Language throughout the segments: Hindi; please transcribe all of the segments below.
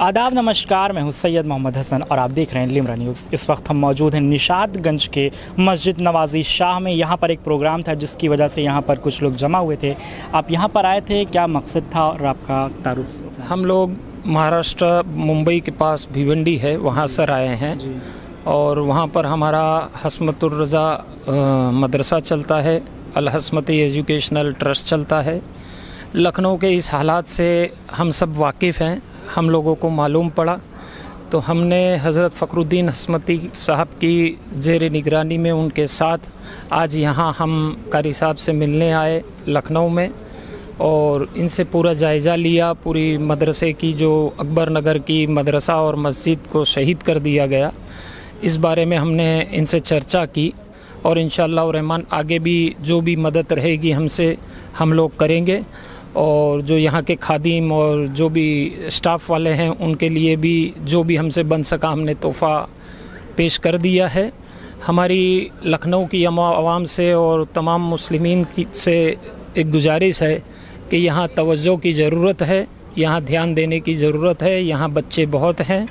आदाब नमस्कार, मैं हूं सैयद मोहम्मद हसन और आप देख रहे हैं लिमरा न्यूज़। इस वक्त हम मौजूद हैं निशातगंज के मस्जिद नवाजी शाह में। यहां पर एक प्रोग्राम था जिसकी वजह से यहां पर कुछ लोग जमा हुए थे। आप यहां पर आए थे, क्या मकसद था और आपका तारुफ? हम लोग महाराष्ट्र मुंबई के पास भिवंडी है, वहाँ से आए हैं और वहाँ पर हमारा हस्मतुर रज़ा मदरसा चलता है, अल हस्मती एजुकेशनल ट्रस्ट चलता है। लखनऊ के इस हालात से हम सब वाकिफ़ हैं, हम लोगों को मालूम पड़ा तो हमने हज़रत फ़खरुद्दीन हस्मती साहब की ज़ेर निगरानी में उनके साथ आज यहाँ हम कारी साहब से मिलने आए लखनऊ में और इनसे पूरा जायज़ा लिया। पूरी मदरसे की जो अकबर नगर की मदरसा और मस्जिद को शहीद कर दिया गया, इस बारे में हमने इनसे चर्चा की और इंशाअल्लाह रहमान आगे भी जो भी मदद रहेगी हमसे हम लोग करेंगे। और जो यहाँ के खादिम और जो भी स्टाफ वाले हैं उनके लिए भी जो भी हमसे बन सका हमने तोहफ़ा पेश कर दिया है। हमारी लखनऊ की आवाम से और तमाम मुस्लिमीन से एक गुजारिश है कि यहाँ तवज्जो की ज़रूरत है, यहाँ ध्यान देने की ज़रूरत है। यहाँ बच्चे बहुत हैं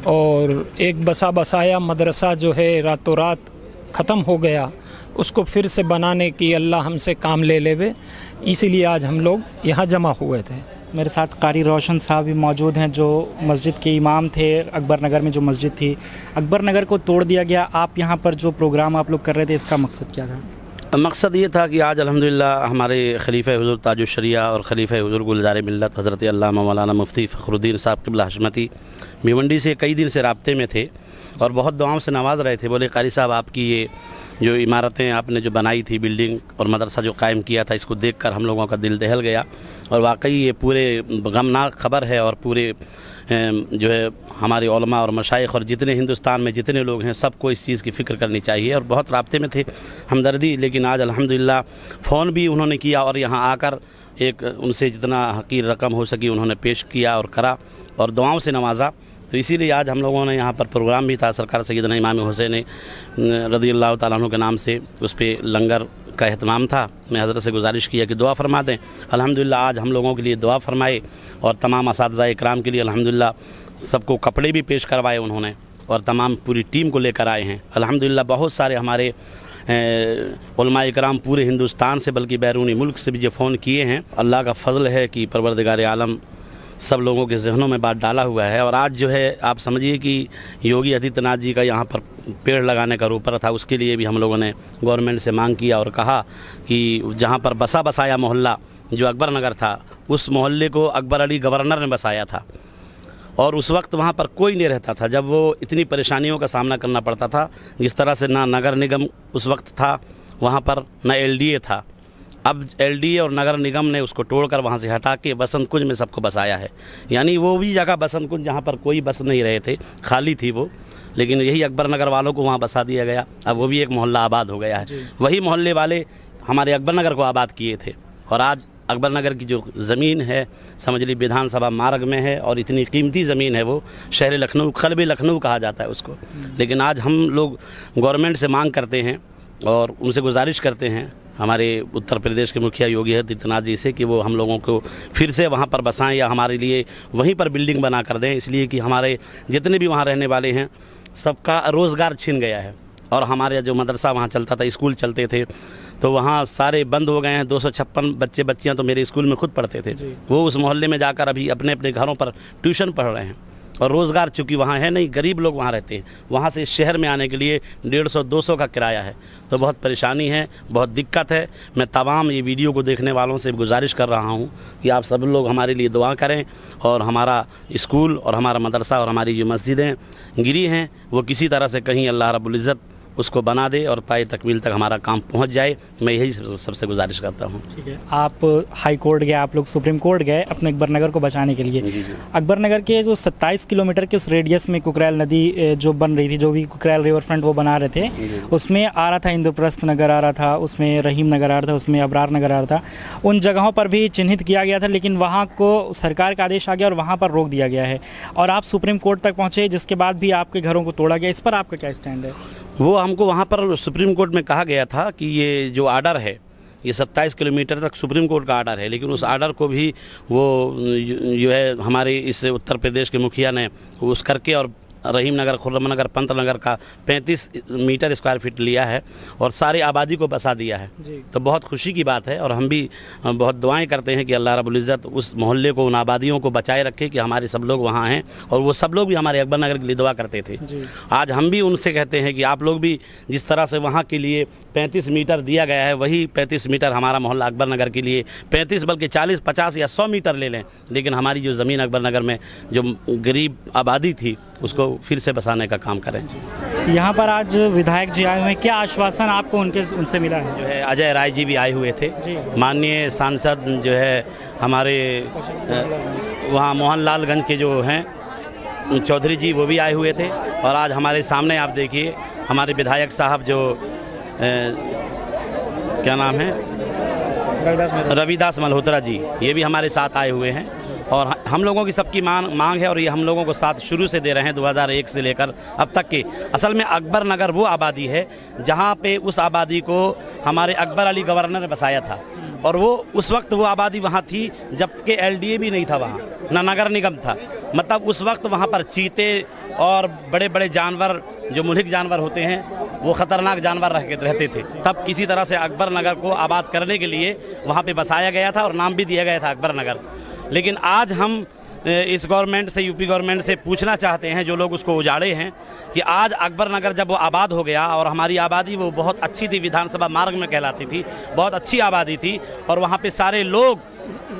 और एक बसा बसाया मदरसा जो है रातों रात ख़त्म हो गया, उसको फिर से बनाने की अल्लाह हमसे काम ले लेवे, इसीलिए आज हम लोग यहाँ जमा हुए थे। मेरे साथ कारी रोशन साहब भी मौजूद हैं जो मस्जिद के इमाम थे। अकबर नगर में जो मस्जिद थी, अकबर नगर को तोड़ दिया गया। आप यहाँ पर जो प्रोग्राम आप लोग कर रहे थे, इसका मकसद क्या था? मकसद ये था कि आज अल्हम्दुलिल्लाह हमारे खलीफा हुज़ूर ताजुश शरिया और खलीफा हुज़ूर गुलज़ार मिल्लत हज़रत अल्लामा मौलाना मुफ्ती फ़खरुद्दीन साहब क़िबला हशमती भिवंडी से कई दिन से राब्ते में थे और बहुत दुआओं से नवाज रहे थे। बोले कारी साहब, आपकी ये जो इमारतें आपने जो बनाई थी, बिल्डिंग और मदरसा जो कायम किया था, इसको देखकर हम लोगों का दिल दहल गया और वाकई ये पूरे गमनाक ख़बर है। और पूरे जो है हमारे उलमा और मशाइख और जितने हिंदुस्तान में जितने लोग हैं सबको इस चीज़ की फ़िक्र करनी चाहिए। और बहुत राब्ते में थे हमदर्दी, लेकिन आज अल्हम्दुलिल्लाह फ़ोन भी उन्होंने किया और यहाँ आकर एक उनसे जितना हकीर रकम हो सकी उन्होंने पेश किया और करा और दुआओं से नवाजा। तो इसीलिए आज हम लोगों ने यहाँ पर प्रोग्राम भी था, सरकार सैयदना इमाम हुसैन रज़ियल्लाहु ताला अन्हु के नाम से उस पर लंगर का एहतमाम था। मैं हज़रत से गुजारिश किया कि दुआ फरमा दें। अल्हम्दुलिल्लाह आज हम लोगों के लिए दुआ फरमाए और तमाम असातिज़ा इकराम के लिए अल्हम्दुलिल्लाह सबको कपड़े भी पेश करवाए उन्होंने और तमाम पूरी टीम को लेकर आए हैं। अल्हम्दुलिल्लाह बहुत सारे हमारे उलमा इकराम पूरे हिंदुस्तान से बल्कि बैरूनी मुल्क से भी जो फ़ोन किए हैं। अल्लाह का फ़ज़ल है कि परवरदिगार आलम सब लोगों के जहनों में बात डाला हुआ है। और आज जो है आप समझिए कि योगी आदित्यनाथ जी का यहाँ पर पेड़ लगाने का रोपर था, उसके लिए भी हम लोगों ने गवर्नमेंट से मांग किया और कहा कि जहाँ पर बसा बसाया मोहल्ला जो अकबर नगर था, उस मोहल्ले को अकबर अली गवर्नर ने बसाया था और उस वक्त वहाँ पर कोई नहीं रहता था जब वो इतनी परेशानियों का सामना करना पड़ता था। जिस तरह से ना नगर निगम उस वक्त था वहाँ पर, ना LDA था। अब LDA और नगर निगम ने उसको तोड़कर वहाँ से हटा के बसंत कुंज में सबको बसाया है। यानी वो भी जगह बसंत कुंज जहाँ पर कोई बस नहीं रहे थे, खाली थी वो, लेकिन यही अकबर नगर वालों को वहाँ बसा दिया गया। अब वो भी एक मोहल्ला आबाद हो गया है। वही मोहल्ले वाले हमारे अकबर नगर को आबाद किए थे और आज अकबर नगर की जो ज़मीन है समझ ली विधानसभा मार्ग में है और इतनी कीमती ज़मीन है, वो शहर लखनऊ, क़ल्ब लखनऊ कहा जाता है उसको। लेकिन आज हम लोग गवर्नमेंट से मांग करते हैं और उनसे गुजारिश करते हैं हमारे उत्तर प्रदेश के मुखिया योगी आदित्यनाथ जी से कि वो हम लोगों को फिर से वहाँ पर बसाएं या हमारे लिए वहीं पर बिल्डिंग बना कर दें, इसलिए कि हमारे जितने भी वहाँ रहने वाले हैं सबका रोज़गार छिन गया है। और हमारे जो मदरसा वहाँ चलता था, स्कूल चलते थे, तो वहाँ सारे बंद हो गए हैं। 256 बच्चे बच्चियाँ तो मेरे स्कूल में खुद पढ़ते थे, वो उस मोहल्ले में जाकर अभी अपने अपने घरों पर ट्यूशन पढ़ रहे हैं और रोज़गार चूँकि वहाँ है नहीं, गरीब लोग वहाँ रहते हैं, वहाँ से शहर में आने के लिए 150-200 का किराया है। तो बहुत परेशानी है, बहुत दिक्कत है। मैं तमाम ये वीडियो को देखने वालों से गुजारिश कर रहा हूँ कि आप सब लोग हमारे लिए दुआ करें और हमारा स्कूल और हमारा मदरसा और हमारी जो मस्जिदें गिरी हैं वो किसी तरह से कहीं अल्लाह रब्बुल इज़्ज़त उसको बना दे और पाए तकमील तक हमारा काम पहुंच जाए। मैं यही सबसे गुजारिश करता हूं। ठीक है, आप हाई कोर्ट गए, आप लोग सुप्रीम कोर्ट गए अपने अकबर नगर को बचाने के लिए। अकबर नगर के जो 27 किलोमीटर के उस रेडियस में कुकरैल नदी जो बन रही थी, जो भी कुकरैल रिवर फ्रंट वो बना रहे थे, उसमें आ रहा था इंद्रप्रस्थ नगर आ रहा था, उसमें रहीम नगर आ रहा था, उसमें अबरार नगर आ रहा था। उन जगहों पर भी चिन्हित किया गया था, लेकिन वहाँ को सरकार का आदेश आ गया और वहाँ पर रोक दिया गया है और आप सुप्रीम कोर्ट तक पहुँचे, जिसके बाद भी आपके घरों को तोड़ा गया। इस पर आपका क्या स्टैंड है? वो हमको वहाँ पर सुप्रीम कोर्ट में कहा गया था कि ये जो आर्डर है ये 27 किलोमीटर तक सुप्रीम कोर्ट का आर्डर है, लेकिन उस आर्डर को भी वो जो है हमारे इस उत्तर प्रदेश के मुखिया ने उस करके और रहीम नगर, खुर्रम नगर, पंत नगर का 35 मीटर स्क्वायर फीट लिया है और सारी आबादी को बसा दिया है। तो बहुत खुशी की बात है और हम भी बहुत दुआएं करते हैं कि अल्लाह रब्बुल इज़्ज़त उस मोहल्ले को, उन आबादियों को बचाए रखे कि हमारे सब लोग वहाँ हैं और वो सब लोग भी हमारे अकबर नगर के लिए दुआ करते थे। आज हम भी उनसे कहते हैं कि आप लोग भी जिस तरह से वहाँ के लिए 35 मीटर दिया गया है, वही 35 मीटर हमारा मोहल्ला अकबर नगर के लिए 35 बल्कि 40, 50 या 100 मीटर ले लें, लेकिन हमारी जो ज़मीन अकबर नगर में जो गरीब आबादी थी उसको फिर से बसाने का काम करें। यहाँ पर आज विधायक जी आए हुए हैं, क्या आश्वासन आपको उनसे मिला है? जो है अजय राय जी भी आए हुए थे, माननीय सांसद जो है हमारे वहाँ मोहनलालगंज के जो हैं चौधरी जी, वो भी आए हुए थे और आज हमारे सामने आप देखिए हमारे विधायक साहब जो क्या नाम है, रविदास मल्होत्रा जी, ये भी हमारे साथ आए हुए हैं और हम लोगों की सबकी मांग है और ये हम लोगों को साथ शुरू से दे रहे हैं 2001 से लेकर अब तक के। असल में अकबर नगर वो आबादी है जहाँ पे उस आबादी को हमारे अकबर अली गवर्नर ने बसाया था और वो उस वक्त वो आबादी वहाँ थी जबकि LDA भी नहीं था वहाँ, ना नगर निगम था। मतलब उस वक्त वहाँ पर चीते और बड़े बड़े जानवर जो मुल्हिक जानवर होते हैं वो ख़तरनाक जानवर रहते थे। तब किसी तरह से अकबर नगर को आबाद करने के लिए वहाँ पे बसाया गया था और नाम भी दिया गया था अकबर नगर। लेकिन आज हम इस गवर्नमेंट से, यूपी गवर्नमेंट से पूछना चाहते हैं जो लोग उसको उजाड़े हैं कि आज अकबर नगर जब वो आबाद हो गया और हमारी आबादी वो बहुत अच्छी थी, विधानसभा मार्ग में कहलाती थी, बहुत अच्छी आबादी थी और वहाँ पे सारे लोग,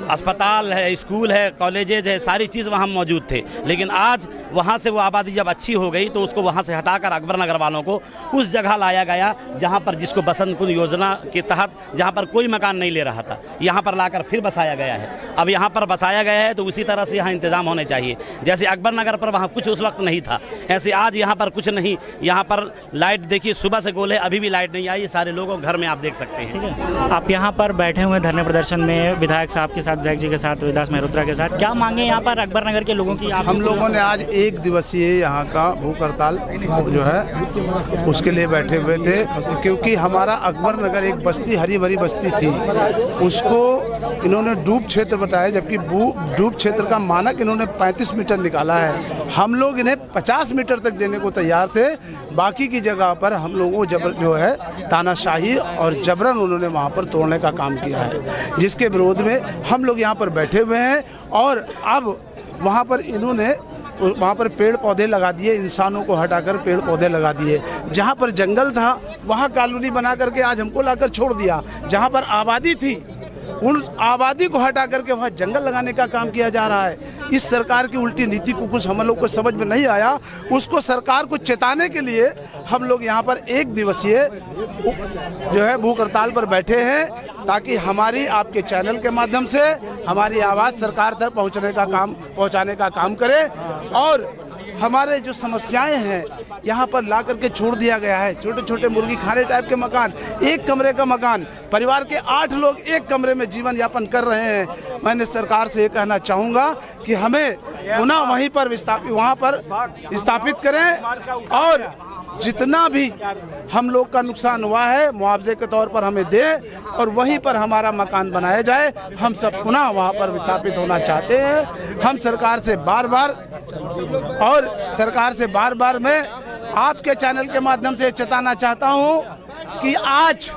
अस्पताल है, स्कूल है, कॉलेजेज है, सारी चीज़ वहाँ मौजूद थे। लेकिन आज वहाँ से वो आबादी जब अच्छी हो गई तो उसको वहाँ से हटाकर अकबर नगर वालों को उस जगह लाया गया जहाँ पर, जिसको बसंत कुंज योजना के तहत जहाँ पर कोई मकान नहीं ले रहा था, यहाँ पर लाकर फिर बसाया गया है। अब यहाँ पर बसाया गया है तो उसी तरह से यहाँ इंतज़ाम होने चाहिए। जैसे अकबर नगर पर वहाँ कुछ उस वक्त नहीं था, ऐसे आज यहाँ पर कुछ नहीं। यहाँ पर लाइट देखिए सुबह से गोल है, अभी भी लाइट नहीं आई, सारे लोगों घर में आप देख सकते हैं। ठीक है, आप यहाँ पर बैठे हुए धरने प्रदर्शन में विधायक साहब के साथ, विधायक जी के साथ, रविदास मल्होत्रा के साथ, क्या मांगे यहाँ पर अकबर नगर के लोगों की? हम लोगों ने आज 1 दिवसीय यहाँ का भूख हड़ताल जो है उसके लिए बैठे हुए थे, क्योंकि हमारा अकबर नगर एक बस्ती, हरी भरी बस्ती थी, उसको इन्होंने डूब क्षेत्र बताया, जबकि डूब क्षेत्र का मानक इन्होंने 35 मीटर निकाला है। हम लोग इन्हें 50 मीटर तक देने को तैयार थे, बाकी की जगह पर हम लोगों को जो है तानाशाही और जबरन उन्होंने वहाँ पर तोड़ने का काम किया है, जिसके विरोध में हम लोग यहाँ पर बैठे हुए हैं। और अब वहाँ पर इन्होंने वहाँ पर पेड़ पौधे लगा दिए, इंसानों को हटाकर पेड़ पौधे लगा दिए। जहाँ पर जंगल था वहाँ कॉलोनी बना करके आज हमको लाकर छोड़ दिया। जहाँ पर आबादी थी उन आबादी को हटा करके वहाँ जंगल लगाने का काम किया जा रहा है। इस सरकार की उल्टी नीति को कुछ हम लोग को समझ में नहीं आया, उसको सरकार को चेताने के लिए हम लोग यहाँ पर 1 दिवसीय जो है भूख हड़ताल पर बैठे हैं, ताकि हमारी आपके चैनल के माध्यम से हमारी आवाज़ सरकार तक पहुँचाने का काम करे और हमारे जो समस्याएं हैं यहाँ पर ला करके छोड़ दिया गया है। छोटे छोटे मुर्गी खाने टाइप के मकान, 1 कमरे का मकान, परिवार के 8 लोग 1 कमरे में जीवन यापन कर रहे हैं। मैंने सरकार से ये कहना चाहूँगा कि हमें पुनः वहीं पर वहाँ पर स्थापित करें और जितना भी हम लोग का नुकसान हुआ है मुआवजे के तौर पर हमें दे और वहीं पर हमारा मकान बनाया जाए। हम सब पुनः वहाँ पर विस्थापित होना चाहते हैं। हम सरकार से बार बार मैं आपके चैनल के माध्यम से चेताना चाहता हूँ कि आज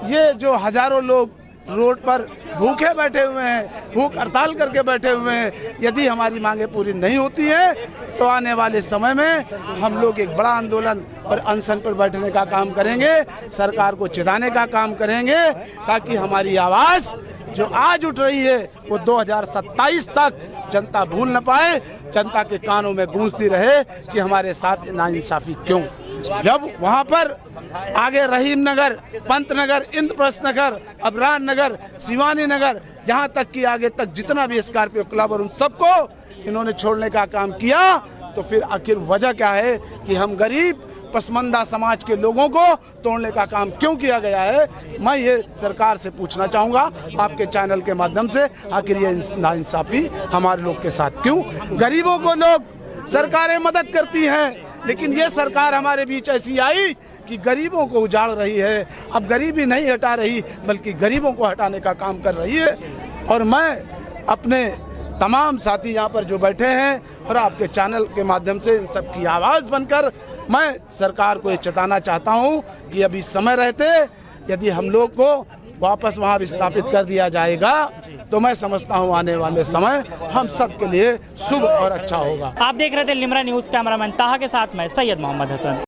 ये जो हजारों लोग रोड पर भूखे बैठे हुए हैं, भूख हड़ताल करके बैठे हुए हैं, यदि हमारी मांगे पूरी नहीं होती है तो आने वाले समय में हम लोग एक बड़ा आंदोलन और अनशन पर बैठने का काम करेंगे, सरकार को चिढ़ाने का काम करेंगे, ताकि हमारी आवाज़ जो आज उठ रही है वो 2027 तक जनता भूल न पाए, जनता के कानों में गूंजती रहे कि हमारे साथ नाइंसाफ़ी क्यों। जब वहाँ पर आगे रहीम नगर, पंत नगर, इंद्रप्रस्थ नगर, अबरान नगर, शिवानी नगर, यहाँ तक कि आगे तक जितना भी स्कॉर्पियो क्लब और उन सबको इन्होंने छोड़ने का काम किया, तो फिर आखिर वजह क्या है कि हम गरीब पसमानदा समाज के लोगों को तोड़ने का काम क्यों किया गया है। मैं ये सरकार से पूछना चाहूँगा आपके चैनल के माध्यम से, आखिर ये नाइंसाफ़ी हमारे लोग के साथ क्यों। गरीबों को लोग सरकारें मदद करती हैं, लेकिन ये सरकार हमारे बीच ऐसी आई कि गरीबों को उजाड़ रही है। अब गरीबी नहीं हटा रही बल्कि गरीबों को हटाने का काम कर रही है। और मैं अपने तमाम साथी यहाँ पर जो बैठे हैं और आपके चैनल के माध्यम से इन सब की आवाज़ बनकर मैं सरकार को ये चेताना चाहता हूँ कि अभी समय रहते यदि हम लोग को वापस वहाँ विस्थापित कर दिया जाएगा तो मैं समझता हूँ आने वाले समय हम सब के लिए शुभ और अच्छा होगा। आप देख रहे थे लिमरा न्यूज़, कैमरामैन ताहा के साथ मैं सैयद मोहम्मद हसन।